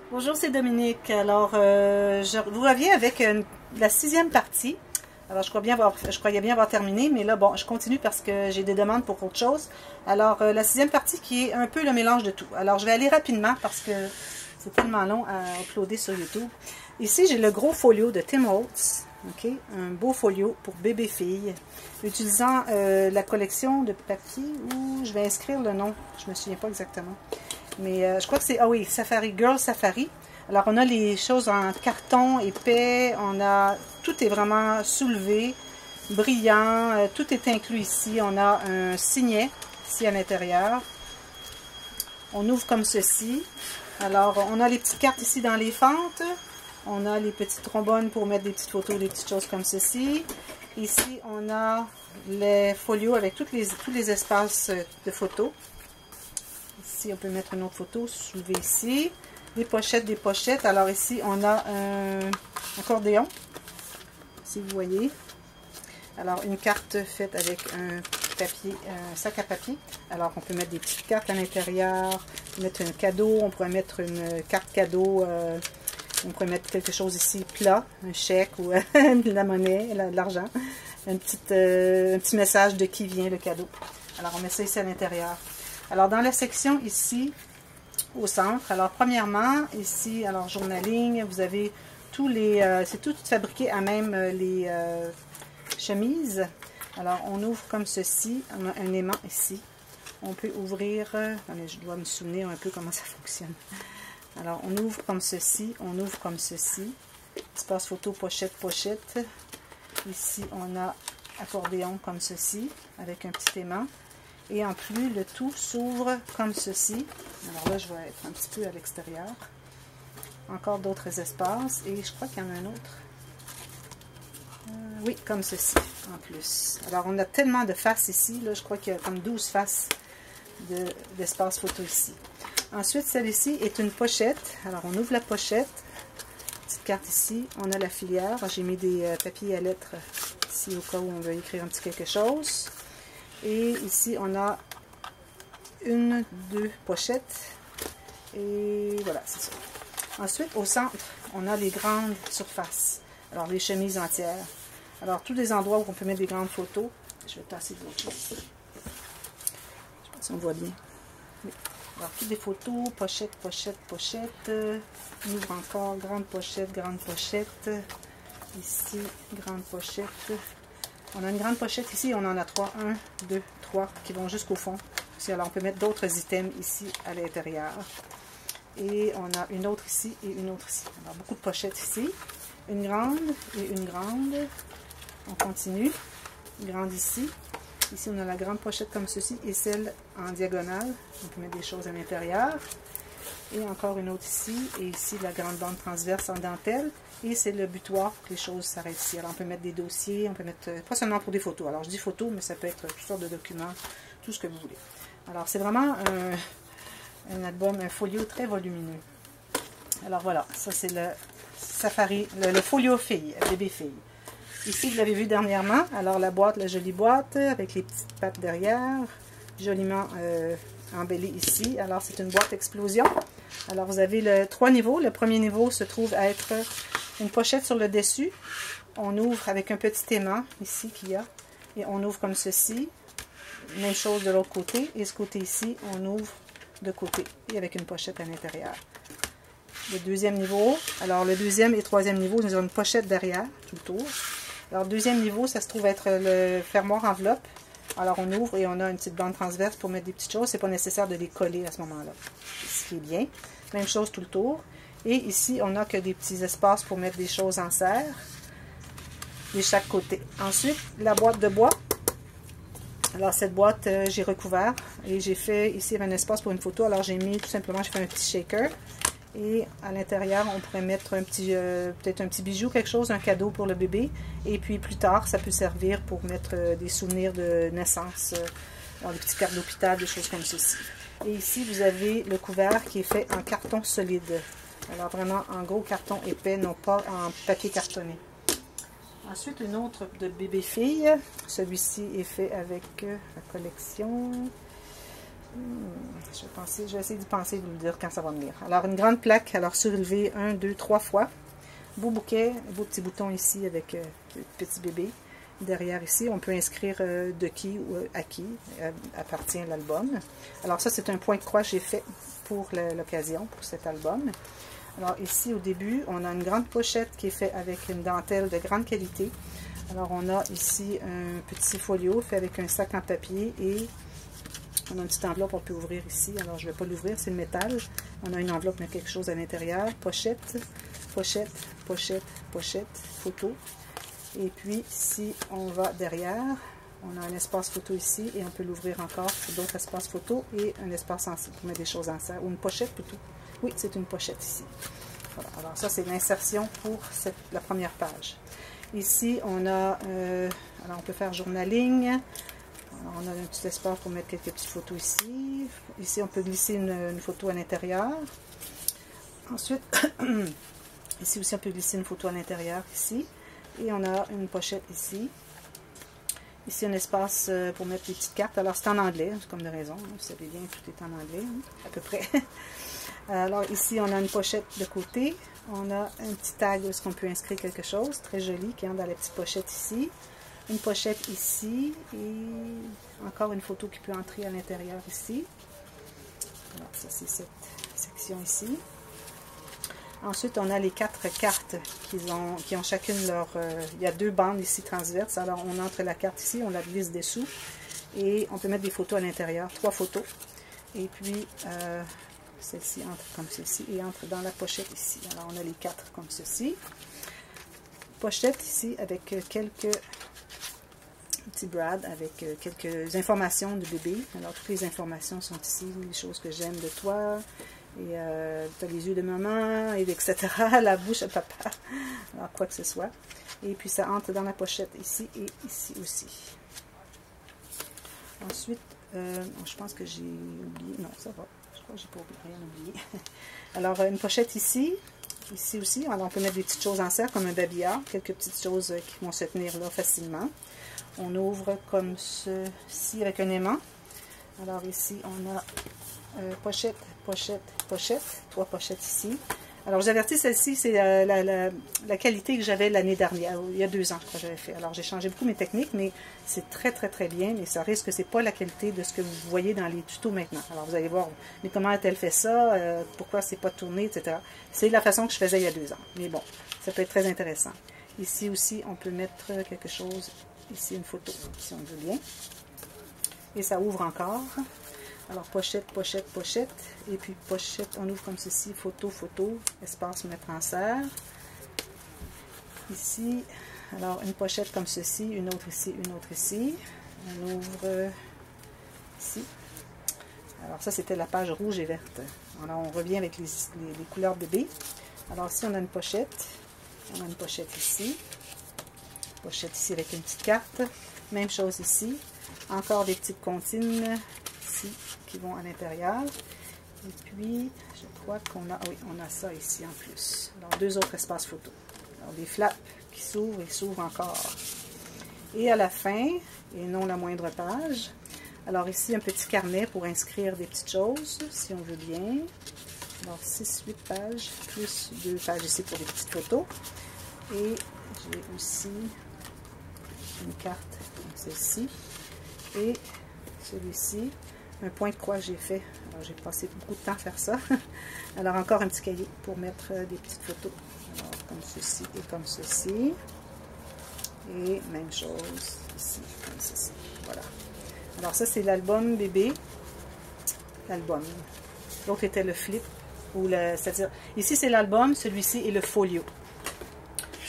Bonjour, c'est Dominique. Alors, je vous reviens avec la 6e partie. Alors, je croyais bien avoir terminé, mais là, bon, je continue parce que j'ai des demandes pour autre chose. Alors, la 6e partie qui est un peu le mélange de tout. Alors, je vais aller rapidement parce que c'est tellement long à uploader sur YouTube. Ici, j'ai le gros folio de Tim Holtz. OK? Un beau folio pour bébé-fille. Utilisant la collection de papier où je vais inscrire le nom. Je ne me souviens pas exactement. Mais je crois que c'est, ah oui, Safari, Girl Safari. Alors, on a les choses en carton épais, tout est vraiment soulevé, brillant, tout est inclus ici. On a un signet, ici à l'intérieur. On ouvre comme ceci. Alors, on a les petites cartes ici dans les fentes. On a les petites trombones pour mettre des petites photos, des petites choses comme ceci. Ici, on a les folios avec tous les espaces de photos. Ici, on peut mettre une autre photo, soulever ici. Des pochettes. Alors ici, on a un accordéon, si vous voyez. Alors, une carte faite avec un sac à papier. Alors, on peut mettre des petites cartes à l'intérieur, mettre un cadeau, on pourrait mettre une carte cadeau, on pourrait mettre quelque chose ici plat, un chèque ou de la monnaie, de l'argent. Un petit message de qui vient le cadeau. Alors, on met ça ici à l'intérieur. Alors, dans la section ici, au centre, alors premièrement, ici, alors journaling, vous avez tous les, c'est tout fabriqué à même les chemises. Alors, on ouvre comme ceci, on a un aimant ici. On peut ouvrir, attendez, je dois me souvenir un peu comment ça fonctionne. Alors, on ouvre comme ceci, on ouvre comme ceci. Espace photo, pochette. Ici, on a accordéon comme ceci, avec un petit aimant. Et en plus, le tout s'ouvre comme ceci. Alors là, je vais être un petit peu à l'extérieur. Encore d'autres espaces. Et je crois qu'il y en a un autre. Oui, comme ceci, en plus. Alors, on a tellement de faces ici. Là, je crois qu'il y a comme 12 faces d'espace photo ici. Ensuite, celle-ci est une pochette. Alors, on ouvre la pochette. Petite carte ici. On a la filière. J'ai mis des papiers à lettres ici au cas où on veut écrire un petit quelque chose. Et ici, on a deux pochettes. Et voilà, c'est ça. Ensuite, au centre, on a les grandes surfaces. Alors, les chemises entières. Alors, tous les endroits où on peut mettre des grandes photos. Je vais tasser d'autres choses. Je sais pas si on voit bien. Oui. Alors, toutes des photos, pochette. On ouvre encore, grande pochette. Ici, grande pochette. On a une grande pochette ici, on en a 3. 1, 2, 3 qui vont jusqu'au fond. Alors on peut mettre d'autres items ici à l'intérieur. Et on a une autre ici et une autre ici. Alors beaucoup de pochettes ici. Une grande et une grande. On continue. Une grande ici. Ici on a la grande pochette comme ceci et celle en diagonale. On peut mettre des choses à l'intérieur. Et encore une autre ici. Et ici la grande bande transverse en dentelle. Et c'est le butoir pour que les choses s'arrêtent ici. Alors on peut mettre des dossiers, on peut mettre, pas seulement pour des photos. Alors je dis photos, mais ça peut être toutes sortes de documents, tout ce que vous voulez. Alors c'est vraiment un album, un folio très volumineux. Alors voilà, ça c'est le Safari, le folio fille, bébé fille. Ici vous l'avez vu dernièrement. Alors la boîte, la jolie boîte avec les petites pattes derrière, joliment embellie ici. Alors c'est une boîte explosion. Alors vous avez 3 niveaux. Le premier niveau se trouve à être une pochette sur le dessus. On ouvre avec un petit aimant ici qu'il y a. Et on ouvre comme ceci. Même chose de l'autre côté. Et ce côté ici, on ouvre de côté. Et avec une pochette à l'intérieur. Le deuxième niveau. Alors le deuxième et troisième niveau, nous avons une pochette derrière, tout le tour. Alors le deuxième niveau, ça se trouve être le fermoir enveloppe. Alors on ouvre et on a une petite bande transverse pour mettre des petites choses. C'est pas nécessaire de les coller à ce moment-là. Ce qui est bien. Même chose tout le tour. Et ici, on n'a que des petits espaces pour mettre des choses en serre de chaque côté. Ensuite, la boîte de bois. Alors, cette boîte, j'ai recouvert et j'ai fait ici un espace pour une photo. Alors, j'ai mis tout simplement, j'ai fait un petit shaker. Et à l'intérieur, on pourrait mettre un petit, peut-être un petit bijou, quelque chose, un cadeau pour le bébé. Et puis, plus tard, ça peut servir pour mettre des souvenirs de naissance, dans des petites cartes d'hôpital, des choses comme ceci. Et ici, vous avez le couvert qui est fait en carton solide. Alors vraiment en gros carton épais, non pas en papier cartonné. Ensuite, une autre de bébé-fille. Celui-ci est fait avec la collection Je vais essayer d'y penser et vous le dire quand ça va venir. Alors, une grande plaque, alors surélevée 1, 2, 3 fois. Beau bouquet, beau petit bouton ici avec le petit bébé. Derrière ici, on peut inscrire de qui ou à qui appartient l'album. Alors ça, c'est un point de croix que j'ai fait pour l'occasion, pour cet album. Alors ici, au début, on a une grande pochette qui est faite avec une dentelle de grande qualité. Alors on a ici un petit folio fait avec un sac en papier et on a une petite enveloppe qu'on peut ouvrir ici. Alors je ne vais pas l'ouvrir, c'est le métal. On a une enveloppe mais quelque chose à l'intérieur. Pochette, pochette, pochette, pochette, photo. Et puis, si on va derrière, on a un espace photo ici et on peut l'ouvrir encore pour d'autres espaces photo et un espace pour mettre des choses en serre. Ou une pochette plutôt. Oui, c'est une pochette ici. Voilà. Alors ça, c'est l'insertion pour la première page. Ici, on a, alors on peut faire journaling. Alors, on a un petit espace pour mettre quelques petites photos ici. Ici, on peut glisser une photo à l'intérieur. Ensuite, ici aussi, on peut glisser une photo à l'intérieur ici. Et on a une pochette ici. Ici, un espace pour mettre les petites cartes. Alors, c'est en anglais, comme de raison. Vous savez bien, tout est en anglais, à peu près. Alors, ici, on a une pochette de côté. On a un petit tag où est-ce qu'on peut inscrire quelque chose. Très joli, qui entre dans la petite pochette ici. Une pochette ici. Et encore une photo qui peut entrer à l'intérieur ici. Alors, ça, c'est cette section ici. Ensuite, on a les 4 cartes qui ont chacune leur... il y a 2 bandes ici transverses. Alors, on entre la carte ici, on la glisse dessous. Et on peut mettre des photos à l'intérieur, 3 photos. Et puis, celle-ci entre comme ceci et entre dans la pochette ici. Alors, on a les 4 comme ceci. Pochette ici avec quelques petits brads, avec quelques informations du bébé. Alors, toutes les informations sont ici, les choses que j'aime de toi. Et tu as les yeux de maman, et etc. La bouche à papa. Alors, quoi que ce soit. Et puis, ça entre dans la pochette ici et ici aussi. Ensuite, je pense que j'ai oublié. Non, ça va. Je crois que j'ai pas rien oublié. Alors, une pochette ici. Ici aussi. Alors, on peut mettre des petites choses en serre, comme un babillard. Quelques petites choses qui vont se tenir là facilement. On ouvre comme ceci avec un aimant. Alors, ici, on a pochette, pochette, pochette, 3 pochettes ici. Alors, je vous avertis, celle-ci, c'est la qualité que j'avais l'année dernière, il y a 2 ans, je crois que j'avais fait. Alors, j'ai changé beaucoup mes techniques, mais c'est très, très, très bien, mais ça risque que c'est pas la qualité de ce que vous voyez dans les tutos maintenant. Alors, vous allez voir, mais comment a-t-elle fait ça, pourquoi c'est pas tourné, etc. C'est la façon que je faisais il y a 2 ans, mais bon, ça peut être très intéressant. Ici aussi, on peut mettre quelque chose, ici une photo, si on veut bien. Et ça ouvre encore. Alors, pochette, pochette, pochette. Et puis, pochette, on ouvre comme ceci. Photo, photo. Espace mettre en serre. Ici, alors, une pochette comme ceci. Une autre ici, une autre ici. On ouvre ici. Alors, ça, c'était la page rouge et verte. Alors, on revient avec les couleurs bébé. Alors, ici, on a une pochette. On a une pochette ici. Pochette ici avec une petite carte. Même chose ici. Encore des petites comptines ici qui vont à l'intérieur. Et puis, je crois qu'on a... Oui, on a ça ici en plus. Alors, 2 autres espaces photo. Alors, des flaps qui s'ouvrent et s'ouvrent encore. Et à la fin, et non la moindre page, alors ici, un petit carnet pour inscrire des petites choses, si on veut bien. Alors, 6-8 pages, plus 2 pages ici pour des petites photos. Et j'ai aussi une carte comme celle-ci. Et celui-ci, un point de croix que j'ai fait. Alors, j'ai passé beaucoup de temps à faire ça. Alors, encore un petit cahier pour mettre des petites photos. Alors, comme ceci et comme ceci. Et même chose ici, comme ceci. Voilà. Alors, ça, c'est l'album bébé. L'album. L'autre était le flip. C'est-à-dire, ici, c'est l'album. Celui-ci est le folio.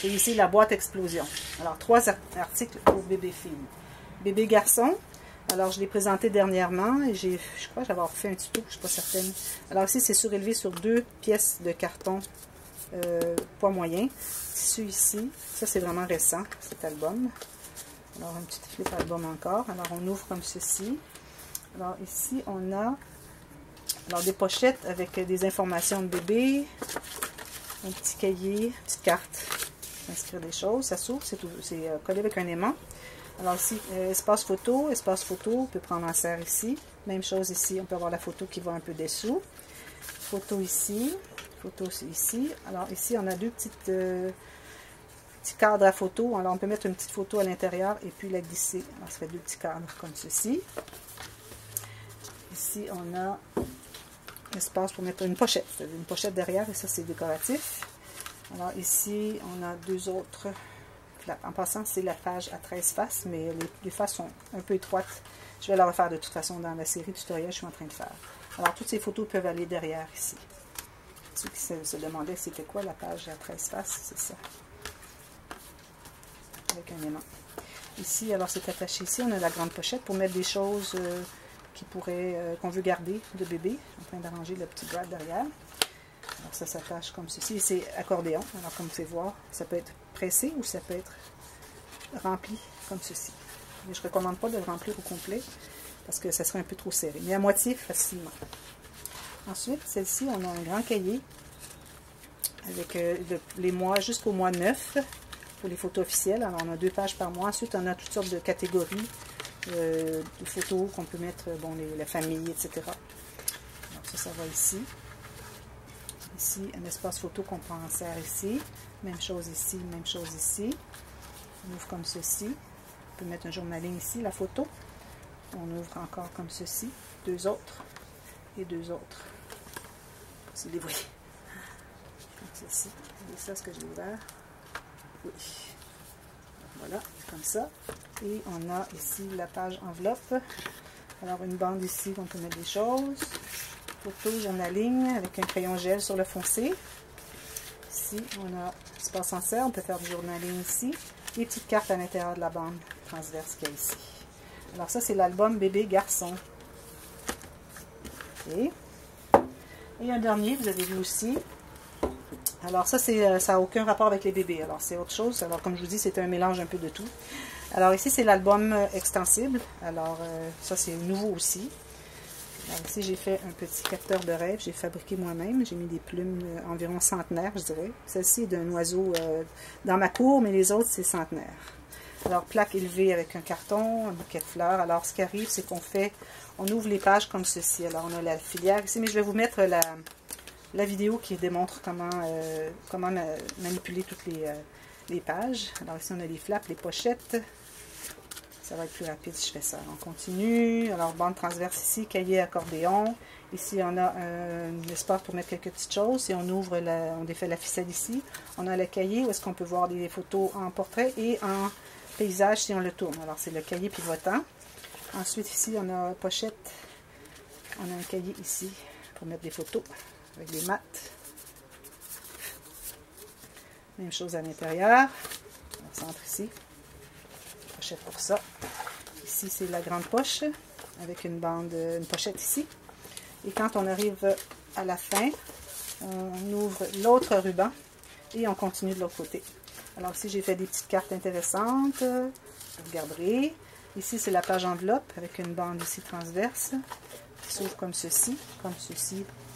Celui-ci, la boîte explosion. Alors, 3 articles pour bébé-fille. Bébé garçon. Alors, je l'ai présenté dernièrement et je crois que j'avais fait un tuto, je ne suis pas certaine. Alors ici, c'est surélevé sur 2 pièces de carton poids moyen. Tissu ici. Ça, c'est vraiment récent, cet album. Alors, un petit flip album encore. Alors, on ouvre comme ceci. Alors, ici, on a des pochettes avec des informations de bébé. Un petit cahier, une petite carte. Inscrire des choses. Ça s'ouvre, c'est collé avec un aimant. Alors ici, espace photo, on peut prendre en serre ici. Même chose ici, on peut avoir la photo qui va un peu dessous. Photo ici, photo ici. Alors ici, on a deux petits cadres à photo. Alors on peut mettre une petite photo à l'intérieur et puis la glisser. Alors ça fait deux petits cadres comme ceci. Ici, on a espace pour mettre une pochette derrière et ça c'est décoratif. Alors ici, on a deux autres. En passant, c'est la page à 13 faces, mais les faces sont un peu étroites. Je vais la refaire de toute façon dans la série tutoriel que je suis en train de faire. Alors, toutes ces photos peuvent aller derrière ici. Ceux qui se demandaient c'était quoi la page à 13 faces, c'est ça. Avec un aimant. Ici, alors c'est attaché ici, on a la grande pochette pour mettre des choses qu'on veut garder de bébé. Je suis en train d'arranger le petit grab derrière. Alors ça s'attache comme ceci. C'est accordéon. Alors comme vous pouvez voir, ça peut être pressé ou ça peut être rempli comme ceci. Mais je ne recommande pas de le remplir au complet parce que ça serait un peu trop serré. Mais à moitié facilement. Ensuite, celle-ci, on a un grand cahier avec les mois jusqu'au mois 9 pour les photos officielles. Alors on a 2 pages par mois. Ensuite, on a toutes sortes de catégories de photos qu'on peut mettre, bon, la famille, etc. Alors ça va ici. Ici, un espace photo qu'on prend en serre ici. Même chose ici, même chose ici. On ouvre comme ceci. On peut mettre un journaling ici, la photo. On ouvre encore comme ceci. 2 autres. Et 2 autres. C'est des bruits. Comme ceci. Et ça, ce que j'ai ouvert. Oui. Voilà, comme ça. Et on a ici la page enveloppe. Alors, une bande ici, on peut mettre des choses. Photo, journaling avec un crayon gel sur le foncé. Ici, on a espace en serre, on peut faire du journaling ici. Les petites cartes à l'intérieur de la bande transverse qu'il y a ici. Alors ça, c'est l'album bébé garçon. Okay. Et un dernier, vous avez vu aussi. Alors ça, ça n'a aucun rapport avec les bébés. Alors c'est autre chose. Alors comme je vous dis, c'est un mélange un peu de tout. Alors ici, c'est l'album extensible. Alors ça, c'est nouveau aussi. Alors ici, j'ai fait un petit capteur de rêve. J'ai fabriqué moi-même. J'ai mis des plumes environ centenaires, je dirais. Celle-ci est d'un oiseau dans ma cour, mais les autres, c'est centenaire. Alors, plaque élevée avec un carton, un bouquet de fleurs. Alors, ce qui arrive, c'est on ouvre les pages comme ceci. Alors, on a la filière ici, mais je vais vous mettre la vidéo qui démontre comment manipuler toutes les pages. Alors, ici, on a les flaps, les pochettes. Ça va être plus rapide si je fais ça. On continue. Alors, bande transverse ici, cahier accordéon. Ici, on a un espace pour mettre quelques petites choses. Et on ouvre, on défait la ficelle ici. On a le cahier où est-ce qu'on peut voir des photos en portrait et en paysage si on le tourne. Alors, c'est le cahier pivotant. Ensuite, ici, on a pochette. On a un cahier ici pour mettre des photos avec des maths. Même chose à l'intérieur. On centre ici. Pochette pour ça. Ici, c'est la grande poche avec une pochette ici. Et quand on arrive à la fin, on ouvre l'autre ruban et on continue de l'autre côté. Alors ici, j'ai fait des petites cartes intéressantes. Vous regarderez. Ici, c'est la page enveloppe avec une bande ici transverse qui s'ouvre comme ceci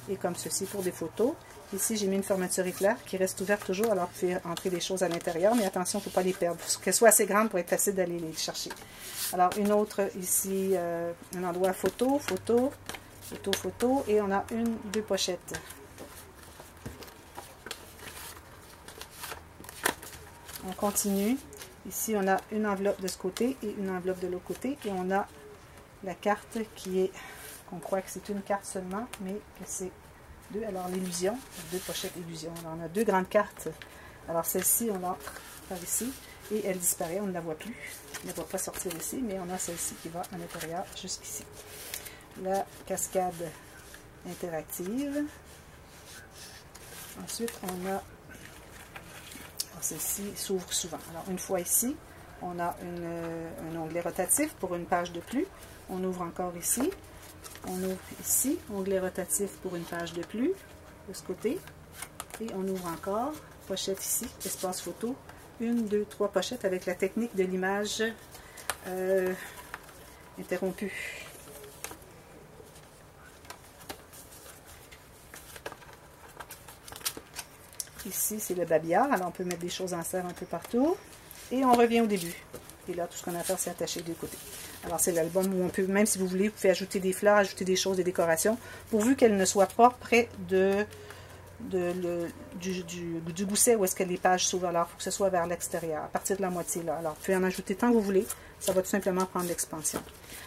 et comme ceci pour des photos. Ici, j'ai mis une fermeture éclair qui reste ouverte toujours, alors vous pouvez entrer des choses à l'intérieur, mais attention, il ne faut pas les perdre, qu'elles soient assez grandes pour être facile d'aller les chercher. Alors, une autre ici, un endroit photo, et on a 2 pochettes. On continue. Ici, on a une enveloppe de ce côté et une enveloppe de l'autre côté, et on a la carte qu'on croit que c'est une carte seulement, mais que c'est 2. Alors, l'illusion, 2 pochettes illusion. Alors, on a 2 grandes cartes. Alors, celle-ci, on l'entre par ici et elle disparaît. On ne la voit plus. On ne la voit pas sortir ici, mais on a celle-ci qui va à l'intérieur jusqu'ici. La cascade interactive. Ensuite, on a... Celle-ci s'ouvre souvent. Alors, une fois ici, on a un onglet rotatif pour une page de plus. On ouvre encore ici. On ouvre ici, onglet rotatif pour une page de plus, de ce côté. Et on ouvre encore, pochette ici, espace photo. 1, 2, 3 pochettes avec la technique de l'image interrompue. Ici, c'est le babillard. Alors, on peut mettre des choses en serre un peu partout. Et on revient au début. Et là, tout ce qu'on a à faire, c'est attacher des côtés. Alors, c'est l'album où on peut, même si vous voulez, vous pouvez ajouter des fleurs, ajouter des choses, des décorations, pourvu qu'elles ne soient pas près du gousset où est-ce que les pages s'ouvrent. Alors, il faut que ce soit vers l'extérieur, à partir de la moitié là. Alors, vous pouvez en ajouter tant que vous voulez. Ça va tout simplement prendre l'expansion.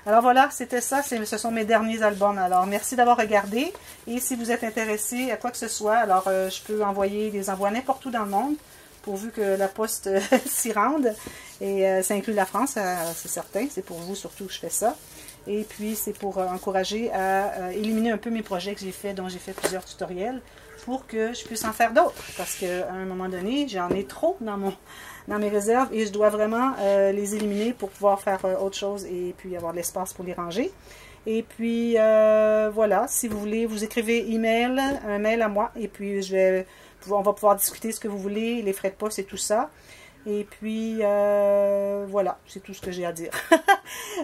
Alors voilà, c'était ça. Ce sont mes derniers albums. Alors, merci d'avoir regardé. Et si vous êtes intéressé à quoi que ce soit, alors je peux envoyer des envois n'importe où dans le monde, pourvu que la poste s'y rende. Et ça inclut la France, c'est certain. C'est pour vous surtout que je fais ça. Et puis, c'est pour encourager à éliminer un peu mes projets que j'ai fait, dont j'ai fait plusieurs tutoriels, pour que je puisse en faire d'autres. Parce qu'à un moment donné, j'en ai trop dans mes réserves et je dois vraiment les éliminer pour pouvoir faire autre chose et puis avoir de l'espace pour les ranger. Et puis, voilà, si vous voulez, vous écrivez un mail à moi et puis on va pouvoir discuter ce que vous voulez, les frais de poste et tout ça. Et puis, voilà, c'est tout ce que j'ai à dire.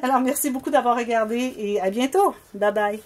Alors, merci beaucoup d'avoir regardé et à bientôt. Bye bye.